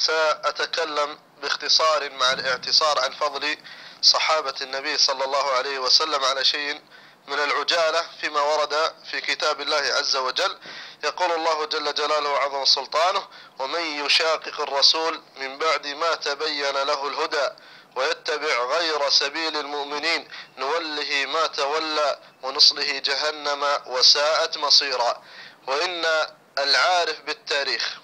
سأتكلم باختصار مع الاعتصار عن فضل صحابة النبي صلى الله عليه وسلم على شيء من العجالة فيما ورد في كتاب الله عز وجل. يقول الله جل جلاله وعظم سلطانه: ومن يشاقق الرسول من بعد ما تبين له الهدى ويتبع غير سبيل المؤمنين نوله ما تولى ونصله جهنم وساءت مصيرا. وإن العارف بالتاريخ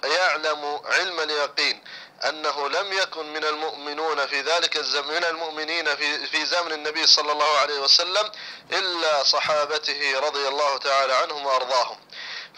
يعلم علم اليقين أنه لم يكن من المؤمنون في ذلك الزمن من المؤمنين في زمن النبي صلى الله عليه وسلم إلا صحابته رضي الله تعالى عنهم وأرضاهم.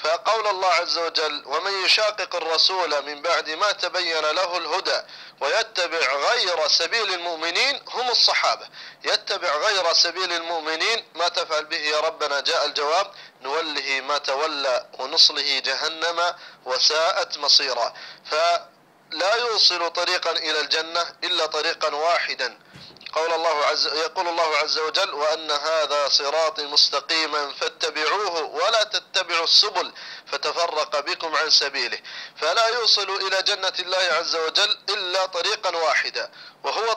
فقول الله عز وجل: ومن يشاقق الرسول من بعد ما تبين له الهدى ويتبع غير سبيل المؤمنين، هم الصحابة. يتبع غير سبيل المؤمنين، ما تفعل به يا ربنا؟ جاء الجواب: نوله ما تولى ونصله جهنم وساءت مصيرا. فلا يوصل طريقا إلى الجنة إلا طريقا واحدا. يقول الله عز وجل: وأن هذا صراطي مستقيما فاتبعوه ولا تتبعوا السبل فتفرق بكم عن سبيله. فلا يوصل إلى جنة الله عز وجل إلا طريقا واحدا، وهو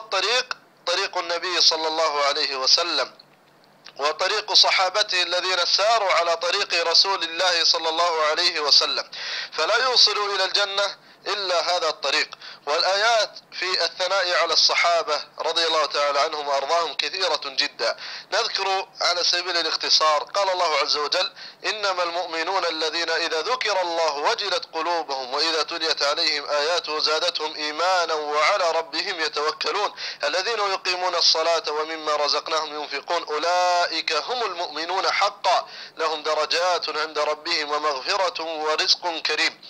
طريق النبي صلى الله عليه وسلم وطريق صحابته الذين ساروا على طريق رسول الله صلى الله عليه وسلم. فلا يوصل إلى الجنة إلا هذا الطريق. والآيات في الثناء على الصحابة رضي الله تعالى عنهم وأرضاهم كثيرة جدا. نذكر على سبيل الاختصار: قال الله عز وجل: إنما المؤمنون الذين إذا ذكر الله وجلت قلوبهم وإذا تليت عليهم آياته زادتهم إيمانا وعلى ربهم يتوكلون الذين يقيمون الصلاة ومما رزقناهم ينفقون أولئك هم المؤمنون حقا لهم درجات عند ربهم ومغفرة ورزق كريم.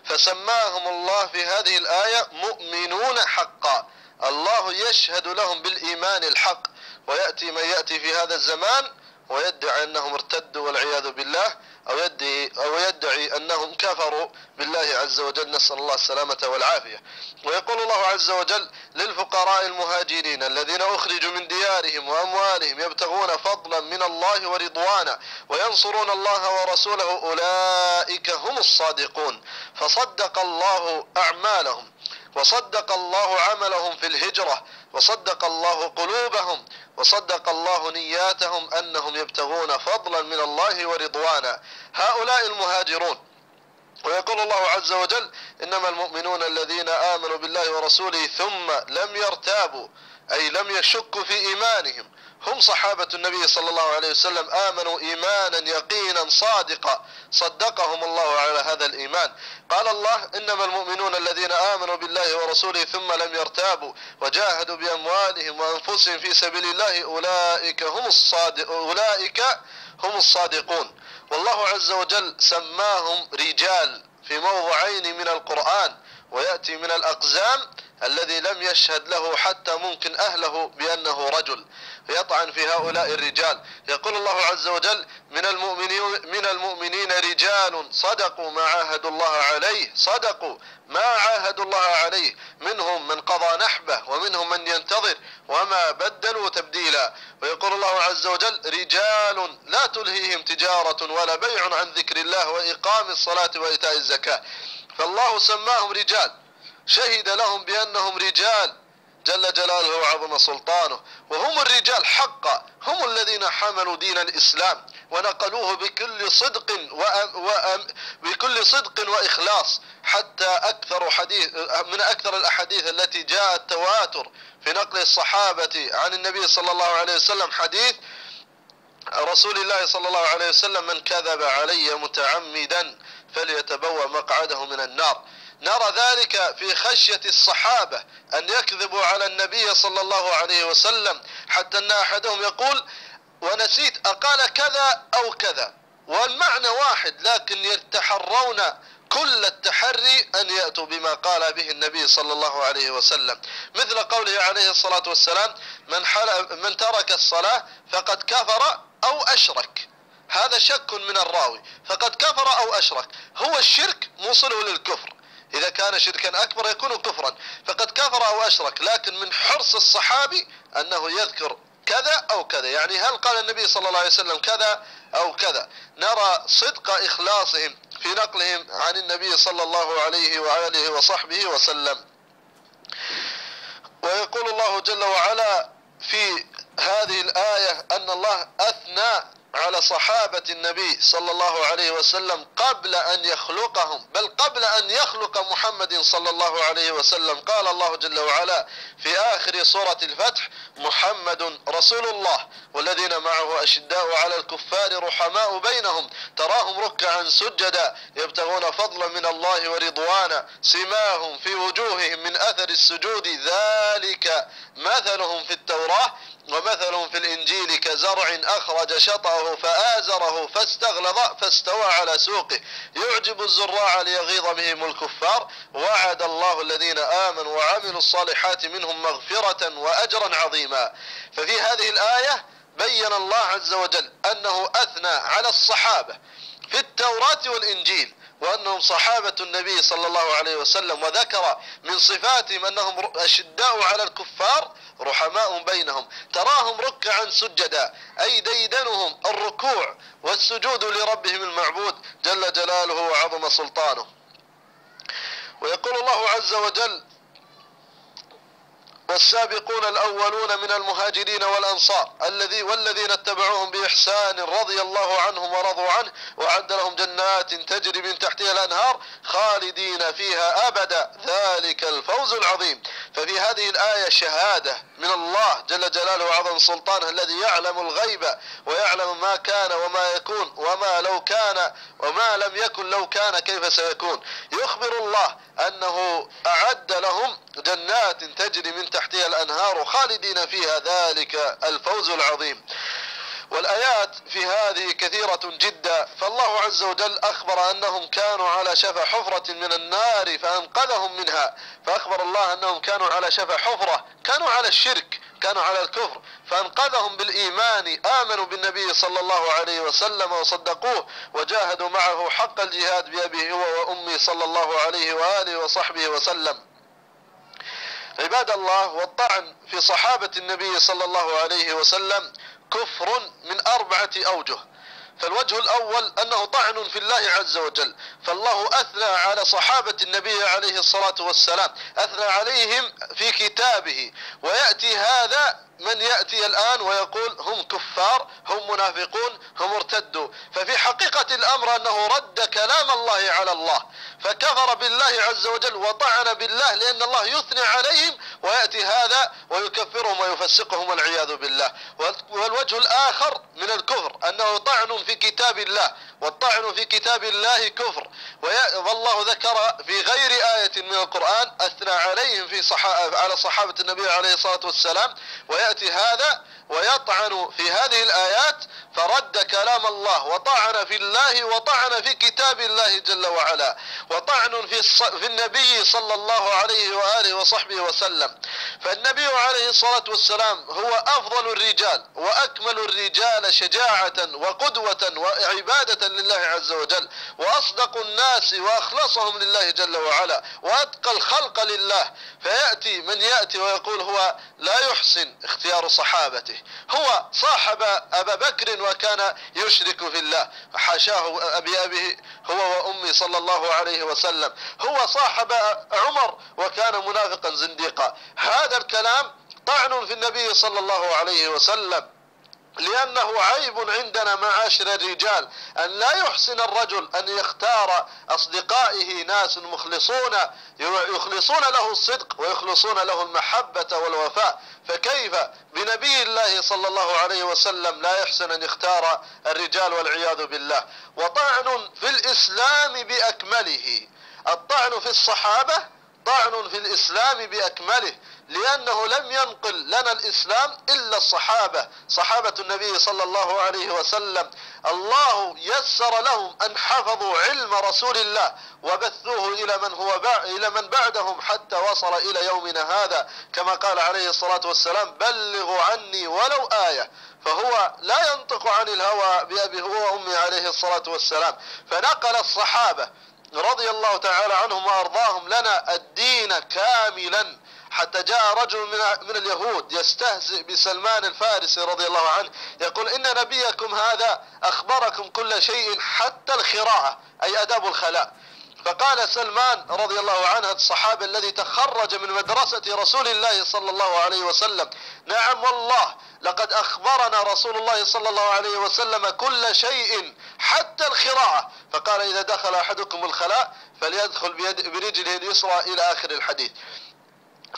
فسماهم الله في هذه الآية مؤمنون حقا. الله يشهد لهم بالإيمان الحق. ويأتي من يأتي في هذا الزمان ويدعي أنهم ارتدوا والعياذ بالله، أو يدعي أنهم كفروا بالله عز وجل، نسأل الله السلامة والعافية. ويقول الله عز وجل: للفقراء المهاجرين الذين أخرجوا من ديارهم وأموالهم يبتغون فضلا من الله ورضوانا وينصرون الله ورسوله أولئك هم الصادقون. فصدق الله أعمالهم وصدق الله عملهم في الهجرة وصدق الله قلوبهم وصدق الله نياتهم أنهم يبتغون فضلا من الله ورضوانا. هؤلاء المهاجرون. ويقول الله عز وجل: إنما المؤمنون الذين آمنوا بالله ورسوله ثم لم يرتابوا، أي لم يشكوا في إيمانهم. هم صحابة النبي صلى الله عليه وسلم آمنوا إيمانا يقينا صادقا صدقهم الله على هذا الإيمان. قال الله: إنما المؤمنون الذين آمنوا بالله ورسوله ثم لم يرتابوا وجاهدوا بأموالهم وأنفسهم في سبيل الله أولئك هم الصادقون. والله عز وجل سماهم رجال في موضعين من القرآن، ويأتي من الأقزام الذي لم يشهد له حتى ممكن أهله بأنه رجل، يطعن في هؤلاء الرجال. يقول الله عز وجل: من المؤمنين رجال صدقوا ما عاهدوا الله عليه، صدقوا ما عاهدوا الله عليه، منهم من قضى نحبه ومنهم من ينتظر وما بدلوا تبديلا. ويقول الله عز وجل: رجال لا تلهيهم تجارة ولا بيع عن ذكر الله وإقام الصلاة وإيتاء الزكاة. فالله سماهم رجال، شهد لهم بأنهم رجال جل جلاله وعظم سلطانه، وهم الرجال حقا. هم الذين حملوا دين الإسلام ونقلوه بكل صدق وإخلاص، حتى من أكثر الأحاديث التي جاءت تواتر في نقل الصحابة عن النبي صلى الله عليه وسلم حديث رسول الله صلى الله عليه وسلم: من كذب علي متعمدا فليتبوأ مقعده من النار. نرى ذلك في خشية الصحابة أن يكذبوا على النبي صلى الله عليه وسلم، حتى أن أحدهم يقول: ونسيت أقال كذا أو كذا، والمعنى واحد، لكن يتحرون كل التحري أن يأتوا بما قال به النبي صلى الله عليه وسلم. مثل قوله عليه الصلاة والسلام: من ترك الصلاة فقد كفر أو أشرك. هذا شك من الراوي، فقد كفر أو أشرك. هو الشرك موصله للكفر، إذا كان شركا أكبر يكون كفرا، فقد كفر أو أشرك. لكن من حرص الصحابي أنه يذكر كذا أو كذا، يعني هل قال النبي صلى الله عليه وسلم كذا أو كذا. نرى صدق إخلاصهم في نقلهم عن النبي صلى الله عليه وآله وصحبه وسلم. ويقول الله جل وعلا في هذه الآية أن الله أثنى على صحابة النبي صلى الله عليه وسلم قبل أن يخلقهم، بل قبل أن يخلق محمد صلى الله عليه وسلم. قال الله جل وعلا في آخر سورة الفتح: محمد رسول الله والذين معه أشداء على الكفار رحماء بينهم تراهم ركعا سجدا يبتغون فضلا من الله ورضوانا سيماهم في وجوههم من أثر السجود ذلك مثلهم في التوراة ومثلهم في الإنجيل كزرع أخرج شطأه فآزره فاستغلظ فاستوى على سوقه يعجب الزراع ليغيظ بهم الكفار وعد الله الذين آمنوا وعملوا الصالحات منهم مغفرة وأجرا عظيما. ففي هذه الآية بين الله عز وجل أنه أثنى على الصحابة في التوراة والإنجيل وأنهم صحابة النبي صلى الله عليه وسلم، وذكر من صفاتهم أنهم أشداء على الكفار رحماء بينهم تراهم ركعا سجدا، أي ديدنهم الركوع والسجود لربهم المعبود جل جلاله وعظم سلطانه. ويقول الله عز وجل: والسابقون الأولون من المهاجرين والأنصار والذين اتبعوهم بإحسان رضي الله عنهم ورضوا عنه وأعد لهم جنات تجري من تحتها الأنهار خالدين فيها أبدا ذلك الفوز العظيم. ففي هذه الآية شهادة من الله جل جلاله وعظم سلطانه الذي يعلم الغيب ويعلم ما كان وما يكون وما لو كان وما لم يكن لو كان كيف سيكون. يخبر الله أنه أعد لهم جنات تجري من تحتها الأنهار خالدين فيها ذلك الفوز العظيم. والآيات في هذه كثيرة جدا، فالله عز وجل أخبر أنهم كانوا على شفا حفرة من النار فأنقذهم منها، فأخبر الله أنهم كانوا على شفا حفرة، كانوا على الشرك، كانوا على الكفر، فأنقذهم بالإيمان، آمنوا بالنبي صلى الله عليه وسلم وصدقوه وجاهدوا معه حق الجهاد بأبيه هو وأمي صلى الله عليه وآله وصحبه وسلم. عباد الله، والطعن في صحابة النبي صلى الله عليه وسلم كفر من 4 أوجه. فالوجه الأول أنه طعن في الله عز وجل، فالله أثنى على صحابة النبي عليه الصلاة والسلام، أثنى عليهم في كتابه، ويأتي هذا من يأتي الآن ويقول هم كفار، هم منافقون، هم ارتدوا. ففي حقيقة الأمر أنه رد كلام الله على الله، فكفر بالله عز وجل وطعن بالله لأن الله يثني عليهم، ويأتي هذا ويكفرهم ويفسقهم والعياذ بالله. والوجه الآخر من الكفر أنه طعن في كتاب الله، والطعن في كتاب الله كفر. والله ذكر في غير آية من القرآن أثنى عليهم على صحابة النبي عليه الصلاة والسلام، ويأتي هذا ويطعن في هذه الآيات، فرد كلام الله وطعن في الله وطعن في كتاب الله جل وعلا، وطعن في النبي صلى الله عليه وآله وصحبه وسلم. فالنبي عليه الصلاة والسلام هو أفضل الرجال وأكمل الرجال شجاعة وقدوة وعبادة لله عز وجل، وأصدق الناس وأخلصهم لله جل وعلا، وأتقى الخلق لله. فيأتي من يأتي ويقول هو لا يحسن اختيار صحابته، هو صاحب أبا بكر وكان يشرك في الله، حاشاه أبيه هو وأمي صلى الله عليه وسلم، هو صاحب عمر وكان منافقا زنديقا. هذا الكلام طعن في النبي صلى الله عليه وسلم، لأنه عيب عندنا معاشر الرجال أن لا يحسن الرجل أن يختار أصدقائه ناس مخلصون يخلصون له الصدق ويخلصون له المحبة والوفاء، فكيف بنبي الله صلى الله عليه وسلم لا يحسن أن يختار الرجال والعياذ بالله. وطعن في الإسلام بأكمله، الطعن في الصحابة طعن في الإسلام بأكمله، لأنه لم ينقل لنا الإسلام إلا الصحابة، صحابة النبي صلى الله عليه وسلم. الله يسر لهم أن حفظوا علم رسول الله وبثوه إلى من بعدهم حتى وصل إلى يومنا هذا، كما قال عليه الصلاة والسلام: بلغوا عني ولو آية. فهو لا ينطق عن الهوى بأبي هو وأمي عليه الصلاة والسلام. فنقل الصحابة رضي الله تعالى عنهم وأرضاهم لنا الدين كاملا حتى جاء رجل من اليهود يستهزئ بسلمان الفارسي رضي الله عنه، يقول إن نبيكم هذا أخبركم كل شيء حتى الخراعة، أي أداب الخلاء. فقال سلمان رضي الله عنه الصحابي الذي تخرج من مدرسة رسول الله صلى الله عليه وسلم: نعم والله لقد أخبرنا رسول الله صلى الله عليه وسلم كل شيء حتى الخراعة. فقال: إذا دخل أحدكم الخلاء فليدخل برجله اليسرى إلى آخر الحديث.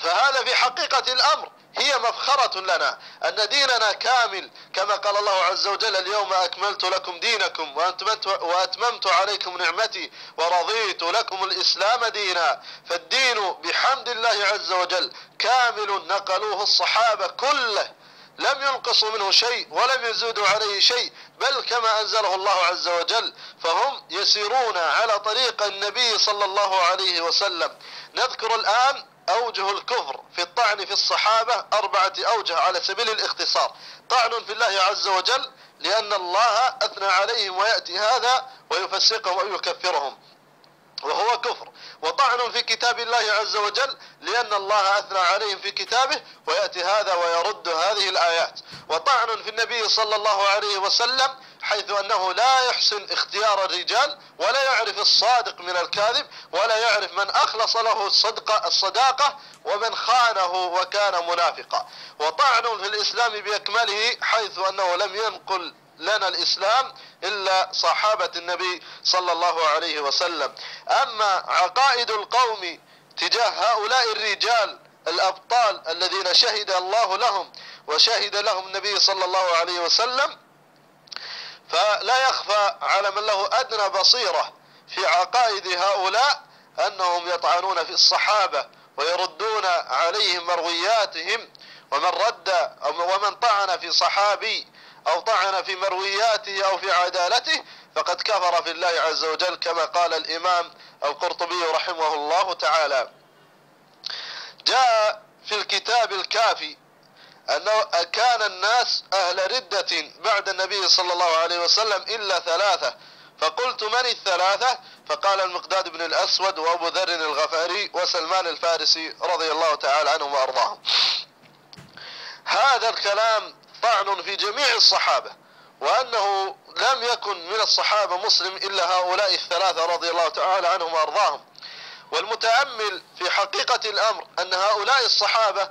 فهذا في حقيقة الأمر هي مفخرة لنا أن ديننا كامل، كما قال الله عز وجل: اليوم أكملت لكم دينكم وأتممت عليكم نعمتي ورضيت لكم الإسلام دينا. فالدين بحمد الله عز وجل كامل، نقلوه الصحابة كله، لم ينقصوا منه شيء ولم يزيدوا عليه شيء، بل كما أنزله الله عز وجل، فهم يسيرون على طريق النبي صلى الله عليه وسلم. نذكر الآن أوجه الكفر في الطعن في الصحابة 4 أوجه على سبيل الاختصار. طعن في الله عز وجل لأن الله أثنى عليهم ويأتي هذا ويفسقهم ويكفرهم وهو كفر. وطعن في كتاب الله عز وجل لأن الله أثنى عليهم في كتابه ويأتي هذا ويرد هذه الآيات. وطعن في النبي صلى الله عليه وسلم حيث أنه لا يحسن اختيار الرجال ولا يعرف الصادق من الكاذب ولا يعرف من أخلص له الصداقة ومن خانه وكان منافقا. وطعن في الإسلام بأكمله حيث أنه لم ينقل لنا الإسلام إلا صحابة النبي صلى الله عليه وسلم. أما عقائد القوم تجاه هؤلاء الرجال الأبطال الذين شهد الله لهم وشهد لهم النبي صلى الله عليه وسلم، فلا يخفى على من له أدنى بصيرة في عقائد هؤلاء أنهم يطعنون في الصحابة ويردون عليهم مروياتهم. ومن طعن في صحابي أو طعن في مروياته أو في عدالته فقد كفر في الله عز وجل، كما قال الإمام القرطبي رحمه الله تعالى. جاء في الكتاب الكافي أنه كان الناس أهل ردة بعد النبي صلى الله عليه وسلم إلا 3. فقلت: من ال3؟ فقال: المقداد بن الأسود وأبو ذر الغفاري وسلمان الفارسي رضي الله تعالى عنهم وأرضاهم. هذا الكلام طعن في جميع الصحابة، وأنه لم يكن من الصحابة مسلم إلا هؤلاء ال3 رضي الله تعالى عنهم وأرضاهم. والمتأمل في حقيقة الأمر أن هؤلاء الصحابة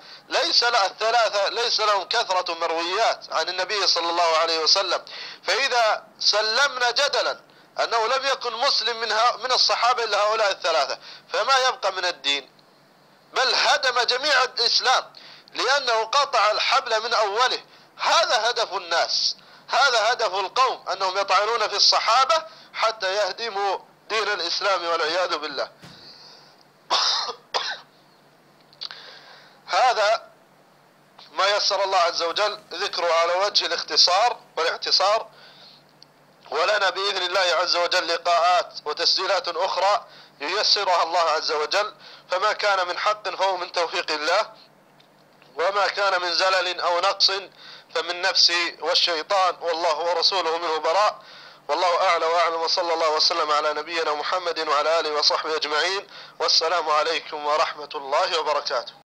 ليس لهم كثرة مرويات عن النبي صلى الله عليه وسلم. فإذا سلمنا جدلا أنه لم يكن مسلم من الصحابة إلا هؤلاء ال3 فما يبقى من الدين؟ بل هدم جميع الإسلام لأنه قطع الحبل من أوله. هذا هدف الناس، هذا هدف القوم، أنهم يطعنون في الصحابة حتى يهدموا دين الإسلام والعياذ بالله. هذا ما يسر الله عز وجل ذكره على وجه الاختصار والاعتصار، ولنا بإذن الله عز وجل لقاءات وتسجيلات أخرى ييسرها الله عز وجل. فما كان من حق فهو من توفيق الله، وما كان من زلل أو نقص فمن نفسي والشيطان، والله ورسوله منه براء. والله أعلى وأعلم، وصلى الله وسلم على نبينا محمد وعلى آله وصحبه أجمعين. والسلام عليكم ورحمة الله وبركاته.